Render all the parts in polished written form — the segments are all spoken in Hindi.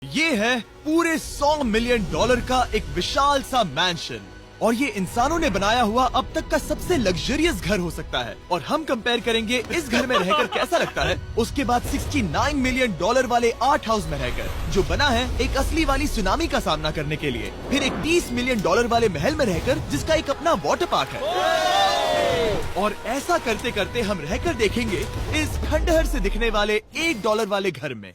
ये है पूरे $100 मिलियन का एक विशाल सा मैंशन और ये इंसानों ने बनाया हुआ अब तक का सबसे लग्जरियस घर हो सकता है। और हम कंपेयर करेंगे इस घर में रहकर कैसा लगता है उसके बाद $69 मिलियन वाले आर्ट हाउस में रहकर, जो बना है एक असली वाली सुनामी का सामना करने के लिए। फिर एक $30 मिलियन वाले महल में रहकर जिसका एक अपना वाटर पार्क है। और ऐसा करते करते हम रहकर देखेंगे इस खंडहर से दिखने वाले $1 वाले घर में।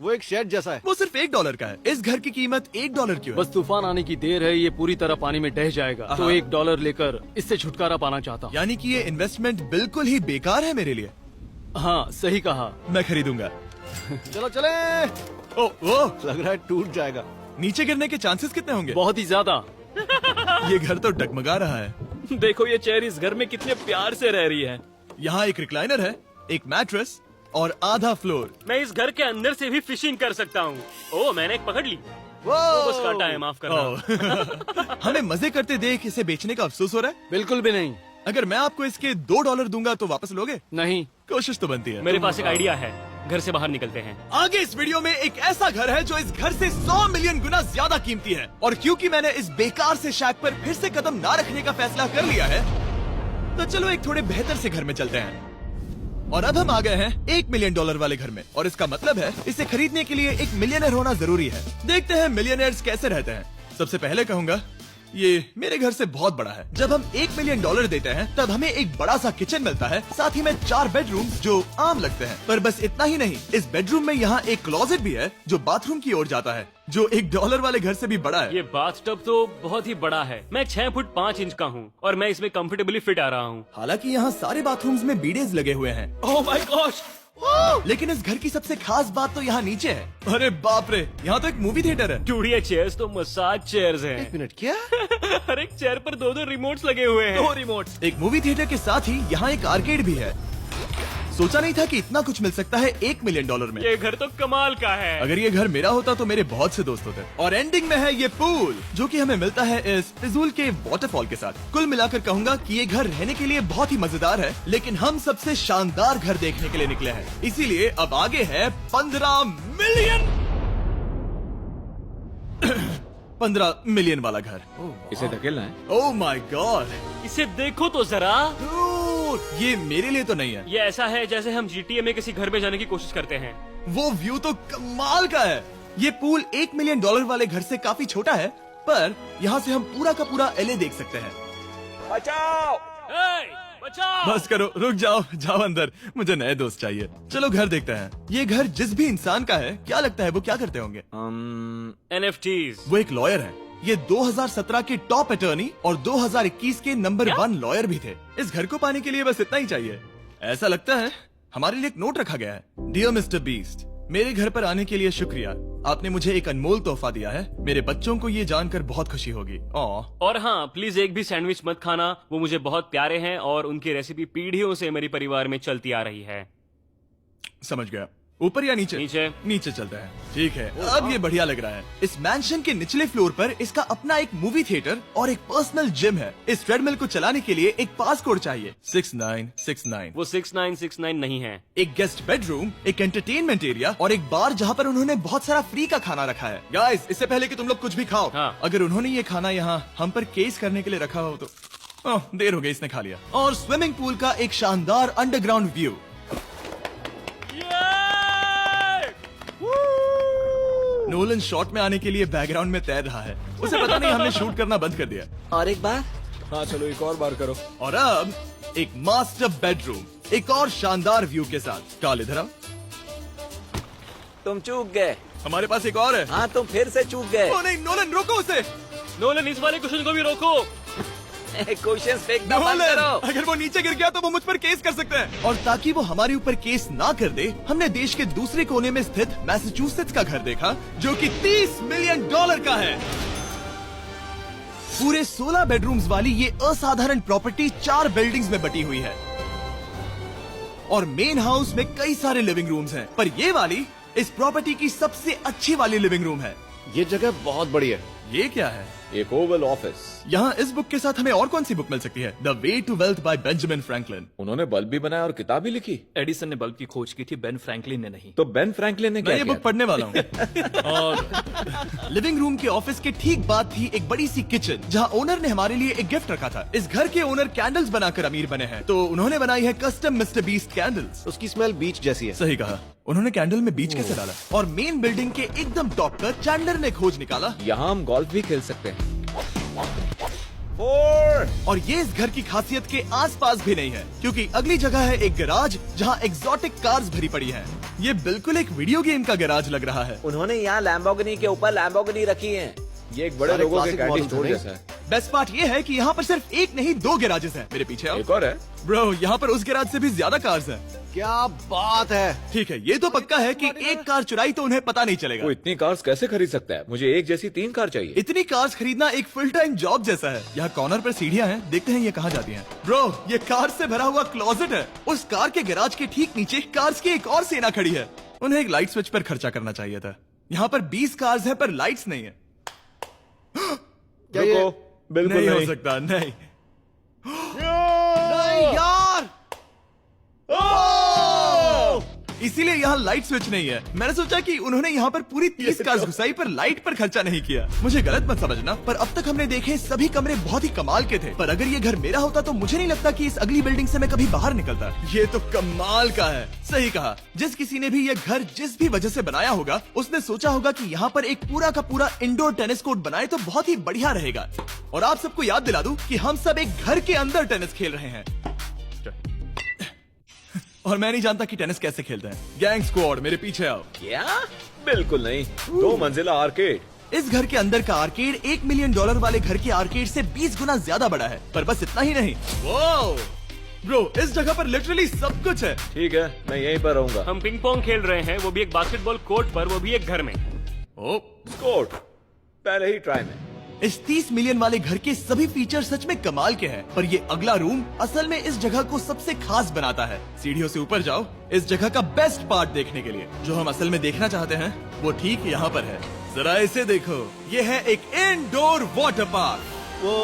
वो एक शेड जैसा है। वो सिर्फ $1 का है। इस घर की कीमत $1 क्यों है? बस तूफान आने की देर है, ये पूरी तरह पानी में ढह जाएगा, तो $1 लेकर इससे छुटकारा पाना चाहता हूँ। यानी कि ये इन्वेस्टमेंट बिल्कुल ही बेकार है मेरे लिए। हाँ सही कहा। मैं खरीदूंगा। चलो चले। ओ, लग रहा है टूट जाएगा। नीचे गिरने के चांसेस कितने होंगे? बहुत ही ज्यादा। ये घर तो डगमगा रहा है। देखो ये चेयर इस घर में कितने प्यार से रह रही है। यहाँ एक रिक्लाइनर है, एक मैट्रेस और आधा फ्लोर। मैं इस घर के अंदर से भी फिशिंग कर सकता हूँ। ओह मैंने एक पकड़ ली। बस काटा है, माफ करना। हमें मजे करते देख इसे बेचने का अफसोस हो रहा है? बिल्कुल भी नहीं। अगर मैं आपको इसके $2 दूंगा तो वापस लोगे? नहीं। कोशिश तो बनती है। मेरे पास एक आइडिया है, घर से बाहर निकलते हैं। आगे इस वीडियो में एक ऐसा घर है जो इस घर से 100 मिलियन गुना ज्यादा कीमती है। और क्योंकि मैंने इस बेकार से शैक पर फिर से कदम ना रखने का फैसला कर लिया है, तो चलो एक थोड़े बेहतर से घर में चलते हैं। और अब हम आ गए हैं $1 मिलियन वाले घर में, और इसका मतलब है इसे खरीदने के लिए एक मिलियनर होना जरूरी है। देखते हैं मिलियनर्स कैसे रहते हैं। सबसे पहले कहूंगा ये मेरे घर से बहुत बड़ा है। जब हम $1 मिलियन देते हैं तब हमें एक बड़ा सा किचन मिलता है, साथ ही में 4 बेडरूम जो आम लगते हैं। पर बस इतना ही नहीं, इस बेडरूम में यहाँ एक क्लोजेट भी है जो बाथरूम की ओर जाता है, जो $1 वाले घर से भी बड़ा है। ये बाथटब तो बहुत ही बड़ा है। मैं 6 फुट 5 इंच का हूँ और मैं इसमें कंफर्टेबली फिट आ रहा हूँ। हालांकि यहाँ सारे बाथरूम्स में बीडेज लगे हुए हैं। Oh my gosh! लेकिन इस घर की सबसे खास बात तो यहाँ नीचे है। अरे बाप रे, यहाँ तो एक मूवी थिएटर है। चूड़िया चेयर्स तो मसाज चेयर्स हैं। 1 मिनट, क्या? हर एक चेयर पर 2-2 रिमोट्स लगे हुए हैं। 2 रिमोट्स। एक मूवी थिएटर के साथ ही यहाँ एक आर्केड भी है। सोचा नहीं था कि इतना कुछ मिल सकता है $1 मिलियन में। ये घर तो कमाल का है। अगर ये घर मेरा होता तो मेरे बहुत से दोस्त होते। और एंडिंग में है ये पूल, जो कि हमें मिलता है इस फिजूल के वाटरफॉल के साथ। कुल मिलाकर कहूंगा कि ये घर रहने के लिए बहुत ही मजेदार है, लेकिन हम सबसे शानदार घर देखने के लिए निकले हैं। इसीलिए अब आगे है 15 मिलियन वाला घर। इसे धकेलना है। ओह माय गॉड, इसे देखो तो जरा। ये मेरे लिए तो नहीं है। ये ऐसा है जैसे हम GTA में किसी घर में जाने की कोशिश करते हैं। वो व्यू तो कमाल का है। ये पूल $1 मिलियन वाले घर से काफी छोटा है, पर यहाँ से हम पूरा का पूरा LA देख सकते हैं। बचाओ! बचाओ! बस करो, रुक जाओ, जाओ अंदर, मुझे नए दोस्त चाहिए। चलो घर देखते हैं। ये घर जिस भी इंसान का है, क्या लगता है वो क्या करते होंगे? NFTs। वो एक लॉयर है। ये 2017 के टॉप अटर्नी और 2021 के नंबर 1 लॉयर भी थे। इस घर को पाने के लिए बस इतना ही चाहिए। ऐसा लगता है हमारे लिए एक नोट रखा गया है। डियर मिस्टर बीस्ट, मेरे घर पर आने के लिए शुक्रिया। आपने मुझे एक अनमोल तोहफा दिया है। मेरे बच्चों को ये जानकर बहुत खुशी होगी। और हाँ, प्लीज एक भी सैंडविच मत खाना, वो मुझे बहुत प्यारे हैं और उनकी रेसिपी पीढ़ियों से मेरे परिवार में चलती आ रही है। समझ गया। ऊपर या नीचे? नीचे। नीचे चलता है। ठीक है, अब ये बढ़िया लग रहा है। इस मैंशन के निचले फ्लोर पर इसका अपना एक मूवी थिएटर और एक पर्सनल जिम है। इस ट्रेडमिल को चलाने के लिए एक पास कोड चाहिए, 6969। वो 6969 नहीं है। एक गेस्ट बेडरूम, एक एंटरटेनमेंट एरिया और एक बार जहाँ पर उन्होंने बहुत सारा फ्री का खाना रखा है। गाइस, इससे पहले कि तुम लोग कुछ भी खाओ, हाँ। अगर उन्होंने ये खाना यहाँ हम पर केस करने के लिए रखा हो तो देर हो गई, इसने खा लिया। और स्विमिंग पूल का एक शानदार अंडरग्राउंड व्यू। नोलन शॉट में आने के लिए बैकग्राउंड में तैर रहा है। उसे पता नहीं हमने शूट करना बंद कर दिया। और एक बार। हाँ चलो एक और बार करो। और अब एक मास्टर बेडरूम, एक और शानदार व्यू के साथ। काल इधर आओ। तुम चूक गए। हमारे पास एक और है। हाँ तुम फिर से चूक गए। ओ नहीं, नोलन रोको उसे। नोलन, इस वाले क्वेश्चन को भी रोको। क्वेश्चन फेंकना बंद नोलन, करो। अगर वो नीचे गिर गया तो वो मुझ पर केस कर सकते हैं। और ताकि वो हमारे ऊपर केस ना कर दे, हमने देश के दूसरे कोने में स्थित मैसाचुसेट्स का घर देखा, जो कि $30 मिलियन का है। पूरे 16 बेडरूम्स वाली ये असाधारण प्रॉपर्टी 4 बिल्डिंग्स में बटी हुई है। और मेन हाउस में कई सारे लिविंग रूम्स हैं, पर ये वाली इस प्रॉपर्टी की सबसे अच्छी वाली लिविंग रूम है। ये जगह बहुत बड़ी है। ये क्या है? एक ओवल ऑफिस। यहाँ इस बुक के साथ हमें और कौन सी बुक मिल सकती है? The way to wealth by Benjamin Franklin. उन्होंने बल्ब भी बनाया और किताब भी लिखी। एडिसन ने बल्ब की खोज की थी, बेन फ्रैंकलिन ने नहीं। तो बेन फ्रैंकलिन ने मैं क्या ये किया? बुक पढ़ने वाला हूँ। और लिविंग रूम के ऑफिस के ठीक बाद थी एक बड़ी सी किचन, जहाँ ओनर ने हमारे लिए एक गिफ्ट रखा था। इस घर के ओनर कैंडल्स बनाकर अमीर बने हैं, तो उन्होंने बनाई है कस्टम मिस्टर बीस्ट कैंडल्स। उसकी स्मेल बीच जैसी है। सही कहा। उन्होंने कैंडल में बीच कैसे डाला? और मेन बिल्डिंग के एकदम टॉप पर चैंडलर ने खोज निकाला। यहाँ हम गोल्फ भी खेल सकते हैं। 4। और ये इस घर की खासियत के आसपास भी नहीं है, क्योंकि अगली जगह है एक गैराज जहाँ एग्जॉटिक कार्स भरी पड़ी हैं। ये बिल्कुल एक वीडियो गेम का गैराज लग रहा है। उन्होंने यहाँ लैम्बोर्गिनी के ऊपर लैम्बोर्गिनी रखी है। ये एक बड़े सारे लोगों के classic कैंडी models स्टोर हैं। जैसा है। बेस्ट पार्ट ये है कि यहाँ पर सिर्फ एक नहीं 2 गैराजेस हैं। मेरे पीछे आओ। एक और है। ब्रो, यहाँ पर उस गैराज से भी ज्यादा कार्स हैं। क्या बात है। ठीक है, ये तो पक्का है कि एक कार चुराई तो उन्हें पता नहीं चलेगा। वो इतनी कार्स कैसे खरीद सकता है? मुझे एक जैसी 3 कार चाहिए। इतनी कार्स खरीदना एक फुल टाइम जॉब जैसा है। यहाँ कॉर्नर पर सीढ़ियाँ हैं, देखते हैं ये कहाँ जाती हैं। ब्रो, ये कार से भरा हुआ क्लोजेट है। उस कार के गैराज के ठीक नीचे कार्स की एक और सेना खड़ी है। उन्हें एक लाइट स्विच पर खर्चा करना चाहिए था। यहाँ पर 20 कार्स हैं पर लाइट्स नहीं है। क्या ये- रुको, बिल्कुल नहीं हो नहीं। सकता, नहीं। नहीं यार। इसीलिए यहाँ लाइट स्विच नहीं है। मैंने सोचा कि उन्होंने यहाँ पर पूरी 30 कार्स घुसाई पर लाइट पर खर्चा नहीं किया। मुझे गलत मत समझना, पर अब तक हमने देखे सभी कमरे बहुत ही कमाल के थे। पर अगर ये घर मेरा होता तो मुझे नहीं लगता कि इस अगली बिल्डिंग से मैं कभी बाहर निकलता। ये तो कमाल का है। सही कहा। जिस किसी ने भी ये घर जिस भी वजह से बनाया होगा, उसने सोचा होगा कि यहाँ पर एक पूरा का पूरा इंडोर टेनिस कोर्ट बनाए तो बहुत ही बढ़िया रहेगा। और आप सबको याद दिला दूं कि हम सब एक घर के अंदर टेनिस खेल रहे हैं। और मैं नहीं जानता कि टेनिस कैसे खेलते हैं। गैंग स्क्वाड, मेरे पीछे आओ। क्या? बिल्कुल नहीं। 2 मंजिला आर्केड। इस घर के अंदर का आर्केड $1 मिलियन वाले घर के आर्केड से 20 गुना ज्यादा बड़ा है। पर बस इतना ही नहीं। वो ब्रो, इस जगह पर लिटरली सब कुछ है। ठीक है, मैं यहीं पर रहूंगा। हम पिंग पोंग खेल रहे हैं, वो भी एक बास्केटबॉल कोर्ट पर, वो भी एक घर में। ओ, स्कोट पहले ही ट्राई में। इस 30 मिलियन वाले घर के सभी फीचर सच में कमाल के हैं। पर ये अगला रूम असल में इस जगह को सबसे खास बनाता है। सीढ़ियों से ऊपर जाओ इस जगह का बेस्ट पार्ट देखने के लिए। जो हम असल में देखना चाहते हैं वो ठीक यहाँ पर है। जरा इसे देखो, ये है एक इंडोर वाटर पार्क। वो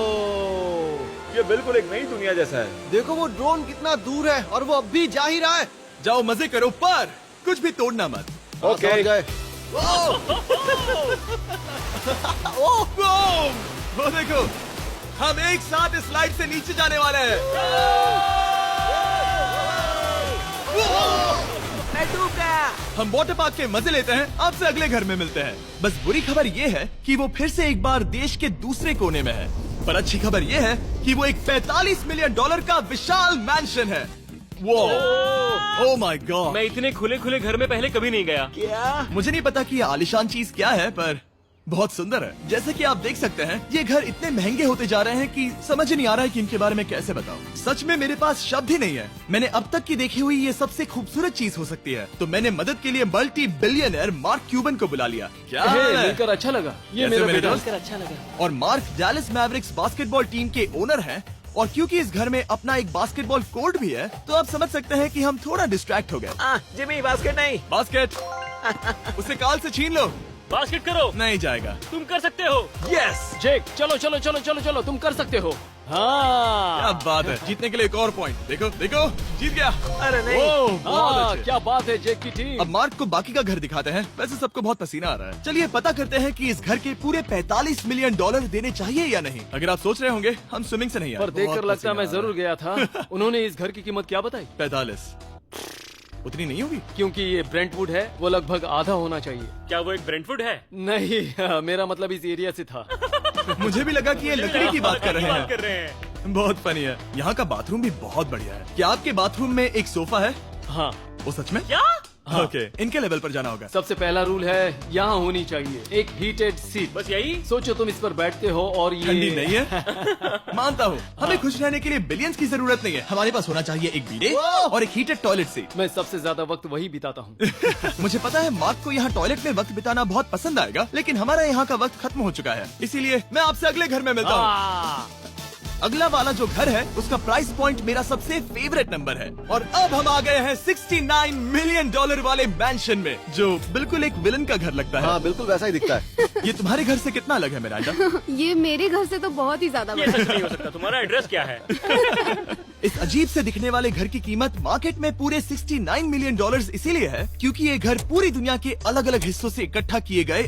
ये बिल्कुल एक नई दुनिया जैसा है। देखो वो ड्रोन कितना दूर है और वो अब भी जा ही रहा है। जाओ मजे करो, पर कुछ भी तोड़ना मत। ओके। समझ गए। बूम! वो देखो, हम एक साथ इस स्लाइड से नीचे जाने वाले हैं। मैं डूब गया। हम वाटर पार्क के मजे लेते हैं। आपसे अगले घर में मिलते हैं। बस बुरी खबर ये है कि वो फिर से एक बार देश के दूसरे कोने में है। पर अच्छी खबर ये है कि वो एक $45 मिलियन का विशाल मैंशन है। वो ओह माय गॉड। मैं इतने खुले खुले घर में पहले कभी नहीं गया। क्या? मुझे नहीं पता कि ये आलिशान चीज क्या है, पर बहुत सुंदर है। जैसे कि आप देख सकते हैं, ये घर इतने महंगे होते जा रहे हैं कि समझ नहीं आ रहा है कि इनके बारे में कैसे बताऊं। सच में मेरे पास शब्द ही नहीं है। मैंने अब तक की देखी हुई ये सबसे खूबसूरत चीज हो सकती है। तो मैंने मदद के लिए मल्टी बिलियनर मार्क क्यूबन को बुला लिया। क्या हे, हाल है? मिलकर अच्छा लगा। ये कैसे मेरा मेरे बेटा। दोस्त? अच्छा लगा। और mark Dallas Mavericks basketball team के ओनर हैं। और क्योंकि इस घर में अपना एक बास्केटबॉल कोर्ट भी है, तो आप समझ सकते हैं कि हम थोड़ा डिस्ट्रैक्ट हो गए। जिमी बास्केट नहीं। बास्केट उसे काल से छीन लो। बास्केट करो, नहीं जाएगा। तुम कर सकते हो। यस, जेक, चलो चलो चलो चलो चलो, तुम कर सकते हो। क्या हाँ बात है। जीतने के लिए एक और पॉइंट। देखो देखो, जीत गया। अरे नहीं। ओह, बहुत हाँ, अच्छे। क्या बात है जेक की टीम। अब मार्क को बाकी का घर दिखाते हैं। वैसे सबको बहुत पसीना आ रहा है। चलिए पता करते हैं कि इस घर के पूरे $45 मिलियन देने चाहिए या नहीं। अगर आप सोच रहे होंगे हम स्विमिंग से नहीं आए, पर देखकर बहुत लगता पसीना मैं आ रहा जरूर गया था। उन्होंने इस घर की कीमत क्या बताई? है। 45 उतनी नहीं होगी। क्योंकि ये ब्रेंटवुड है, वो लगभग आधा होना चाहिए। क्या वो एक ब्रेंटफुड है? नहीं, मेरा मतलब इस एरिया से था। मुझे भी लगा कि ये लकड़ी की बात कर रहे बात कर हैं। रहे हैं। बहुत फनी है। यहाँ का बाथरूम भी बहुत बढ़िया है। क्या आपके बाथरूम में एक सोफा है? हाँ, वो सच में? क्या? ओके, इनके लेवल पर जाना होगा। सबसे पहला रूल है यहाँ होनी चाहिए एक हीटेड सीट। बस यही? सोचो तुम इस पर बैठते हो और ये ठंडी नहीं है। मानता हूँ, हमें खुश रहने के लिए बिलियंस की जरूरत नहीं है। हमारे पास होना चाहिए एक बीडे और एक हीटेड टॉयलेट सीट। मैं सबसे ज्यादा वक्त वही बिताता हूँ। मुझे पता है मार्क को यहाँ टॉयलेट में वक्त बिताना बहुत पसंद आएगा, लेकिन हमारा यहाँ का वक्त खत्म हो चुका है। इसीलिए मैं आपसे अगले घर में मिलता हूँ। अगला वाला जो घर है उसका प्राइस पॉइंट मेरा सबसे फेवरेट नंबर है। और अब हम आ गए हैं $69 मिलियन वाले मैंशन में, जो बिल्कुल एक विलन का घर लगता है। हाँ बिल्कुल वैसा ही दिखता है। ये तुम्हारे घर से कितना अलग है मिरांडा? ये मेरे घर से तो बहुत ही ज्यादा ये बड़ा है। सच नहीं हो सकता। तुम्हारा एड्रेस क्या है? इस अजीब से दिखने वाले घर की कीमत मार्केट में पूरे $69 मिलियन इसीलिए है क्योंकि ये घर पूरी दुनिया के अलग अलग हिस्सों से इकट्ठा किए गए